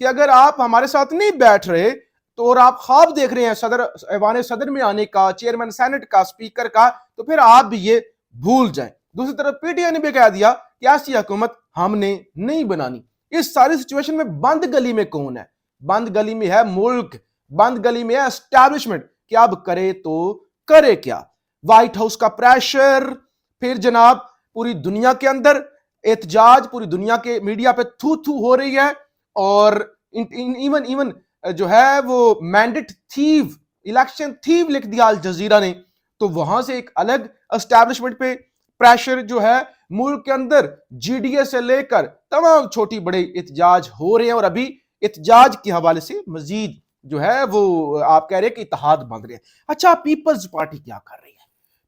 کہ اگر آپ ہمارے ساتھ نہیں بیٹھ رہے تو اور آپ خواب دیکھ رہے ہیں صدر ایوان صدر میں آنے کا، چیئرمین سینٹ کا، اسپیکر کا، تو پھر آپ بھی یہ بھول جائیں۔ دوسری طرف پی ٹی آئی نے بھی کہہ دیا کہ ایسی حکومت ہم نے نہیں بنانی۔ اس ساری سچویشن میں بند گلی میں کون ہے؟ بند گلی میں ہے ملک، بند گلی میں ہے اسٹیبلشمنٹ کہ اب کرے تو کرے کیا؟ وائٹ ہاؤس کا پریشر، پھر جناب پوری دنیا کے اندر احتجاج، پوری دنیا کے میڈیا پہ تھو تھو ہو رہی ہے، اور ایون جو ہے وہ مینڈیٹ تھیو، الیکشن تھیو لکھ دیا الجزیرہ نے، تو وہاں سے ایک الگ اسٹیبلشمنٹ پہ پریشر جو ہے ملک کے اندر جی ڈی اے سے لے کر تمام چھوٹی بڑے احتجاج ہو رہے ہیں، اور ابھی احتجاج کے حوالے سے مزید جو ہے وہ آپ کہہ رہے ہیں کہ اتحاد بن رہے ہیں۔ اچھا پیپلز پارٹی کیا کر رہی ہے؟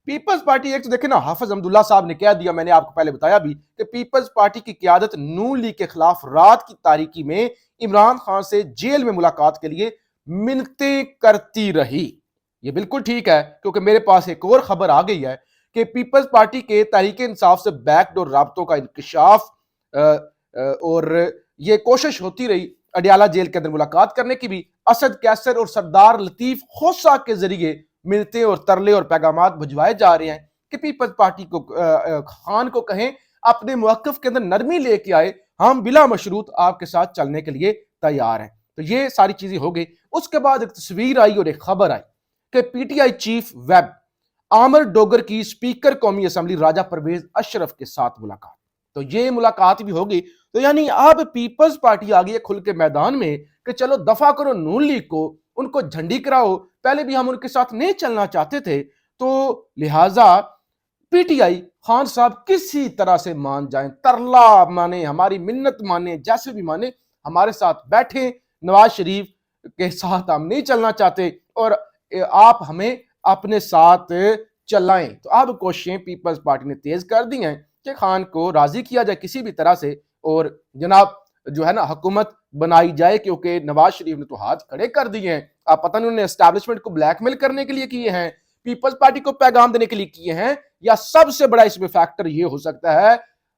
پیپلز پارٹی ایک تو دیکھیں نا، حافظ حمداللہ صاحب نے کہہ دیا، میں نے آپ کو پہلے بتایا بھی کہ پیپلز پارٹی کی قیادت نون لیگ کے خلاف رات کی تاریکی میں عمران خان سے جیل میں ملاقات کے لیے منتیں کرتی رہی۔ یہ بالکل ٹھیک ہے، کیونکہ میرے پاس ایک اور خبر آ گئی ہے کہ پیپلز پارٹی کے تحریک انصاف سے بیک ڈور رابطوں کا انکشاف اور یہ کوشش ہوتی رہی اڈیالہ جیل کے اندر ملاقات کرنے کی بھی، اسد کیسر اور سردار لطیف خوسا کے ذریعے ملتے اور ترلے اور پیغامات بھجوائے جا رہے ہیں کہ پیپلز پارٹی کو خان کو کہیں اپنے موقف کے اندر نرمی لے کے آئے، ہم بلا مشروط آپ کے ساتھ چلنے کے لیے تیار ہیں۔ تو یہ ساری چیزیں ہو گئی۔ اس کے بعد ایک تصویر آئی اور ایک خبر آئی کہ P T I chief whip Amir Dogar کی اسپیکر قومی اسمبلی راجہ پرویز اشرف کے ساتھ ملاقات۔ تو یہ ملاقات بھی ہوگی، تو یعنی اب پیپلز پارٹی آ گئی ہے کھل کے میدان میں کہ چلو دفع کرو نون لیگ کو، ان کو جھنڈی کراؤ، پہلے بھی ہم ان کے ساتھ نہیں چلنا چاہتے تھے، تو لہٰذا پی ٹی آئی خان صاحب کسی طرح سے مان جائیں، ترلا مانے، ہماری منت مانے، جیسے بھی مانے، ہمارے ساتھ بیٹھیں، نواز شریف کے ساتھ ہم نہیں چلنا چاہتے اور آپ ہمیں اپنے ساتھ چلائیں۔ تو اب کوششیں پیپلز پارٹی نے تیز کر دی ہیں کہ خان کو راضی کیا جائے کسی بھی طرح سے، اور جناب جو ہے نا حکومت بنائی جائے، کیونکہ نواز شریف نے تو ہاتھ کھڑے کر دیے ہیں۔ آپ پتہ نہیں انہوں نے اسٹیبلشمنٹ کو بلیک میل کرنے کے لیے کیے ہیں، پیپلز پارٹی کو پیغام دینے کے لیے کیے ہیں، یا سب سے بڑا اس میں فیکٹر یہ ہو سکتا ہے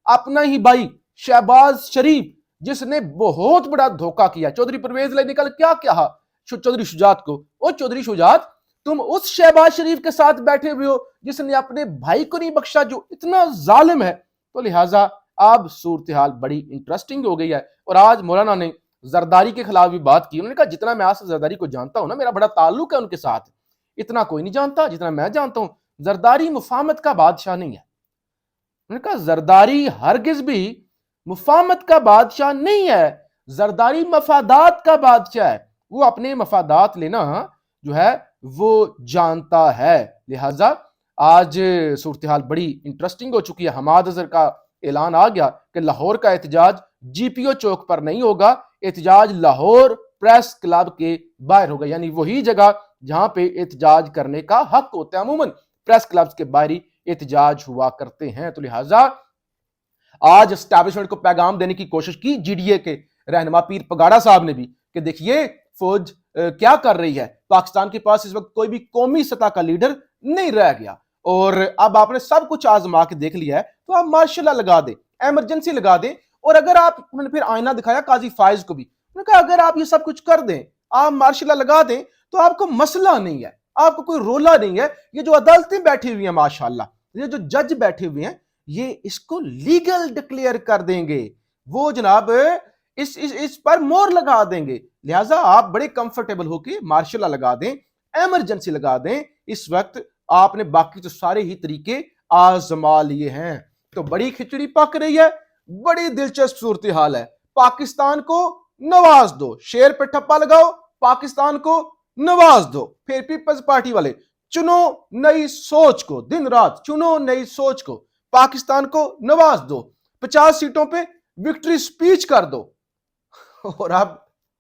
اپنا ہی بھائی شہباز شریف جس نے بہت بڑا دھوکہ کیا۔ چودھری پرویز نے نکل کیا کہا چودھری شجاعت کو، او چودھری شجاعت تم اس شہباز شریف کے ساتھ بیٹھے ہوئے ہو جس نے اپنے بھائی کو نہیں بخشا، جو اتنا ظالم ہے۔ تو لہٰذا اب صورتحال بڑی انٹرسٹنگ ہو گئی ہے، اور آج مولانا نے زرداری کے خلاف بھی بات کی۔ انہوں نے کہا جتنا میں آصف زرداری کو جانتا ہوں نا، میرا بڑا تعلق ہے ان کے ساتھ، اتنا کوئی نہیں جانتا جتنا میں جانتا ہوں۔ زرداری مفاہمت کا بادشاہ نہیں ہے۔ انہوں نے کہا زرداری ہرگز بھی مفاہمت کا بادشاہ نہیں ہے، زرداری مفادات کا بادشاہ ہے، وہ اپنے مفادات لینا جو ہے وہ جانتا ہے۔ لہٰذا آج صورتحال بڑی انٹرسٹنگ ہو چکی ہے۔ حماد اظہر کا اعلان آ گیا کہ لاہور کا احتجاج جی پی او چوک پر نہیں ہوگا، احتجاج لاہور پریس کلب کے باہر ہوگا، یعنی وہی جگہ جہاں پہ احتجاج کرنے کا حق ہوتا ہے۔ عموماً پریس کلبز کے باہری احتجاج ہوا کرتے ہیں۔ تو لہٰذا آج اسٹیبلشمنٹ کو پیغام دینے کی کوشش کی جی ڈی اے کے رہنما پیر پگاڑا صاحب نے بھی کہ دیکھیے فوج کیا کر رہی ہے، پاکستان کے پاس اس وقت کوئی بھی قومی سطح کا لیڈر نہیں رہ گیا، اور اب آپ نے سب کچھ آزما کے دیکھ لیا ہے، تو آپ مارشل لا لگا دیں، ایمرجنسی لگا دیں، اور اگر آپ انہوں نے پھر آئینہ دکھایا قاضی فائز کو بھی، انہوں نے کہا اگر آپ یہ سب کچھ کر دیں، آپ مارشل لا لگا دیں، تو آپ کو مسئلہ نہیں ہے، آپ کو کوئی رولا نہیں ہے۔ یہ جو عدالتیں بیٹھی ہوئی ہیں ماشاءاللہ، یہ جو جج بیٹھے ہوئے ہیں، یہ اس کو لیگل ڈکلیئر کر دیں گے، وہ جناب اس پر مور لگا دیں گے۔ لہٰذا آپ بڑے کمفرٹیبل ہو کے مارشل لا لگا دیں، ایمرجنسی لگا دیں۔ اس وقت آپ نے باقی تو سارے ہی طریقے آزما لیے ہیں۔ تو بڑی کھچڑی پک رہی ہے، بڑی دلچسپ صورتحال ہے۔ پاکستان کو نواز دو، شیر پہ ٹھپا لگاؤ، پاکستان کو نواز دو۔ پھر پیپلز پارٹی والے چنو نئی سوچ کو، دن رات چنو نئی سوچ کو، پاکستان کو نواز دو، 50 سیٹوں پہ وکٹری سپیچ کر دو، اور اب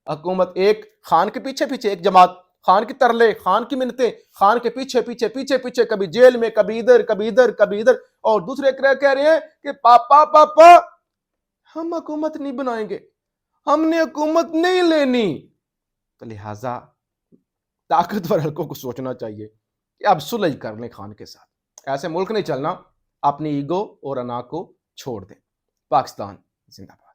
حکومت ایک خان کے پیچھے پیچھے ایک جماعت، خان کی ترلے، خان کی منتیں، خان کے پیچھے پیچھے پیچھے پیچھے، کبھی جیل میں، کبھی ادھر کبھی ادھر کبھی ادھر، اور دوسرے کہہ رہے ہیں کہ پاپا پاپا ہم حکومت نہیں بنائیں گے، ہم نے حکومت نہیں لینی۔ تو لہٰذا طاقتور حلقوں کو سوچنا چاہیے کہ اب صلح کر لیں خان کے ساتھ، ایسے ملک نہیں چلنا، اپنی ایگو اور انا کو چھوڑ دیں۔ پاکستان زندہ باد۔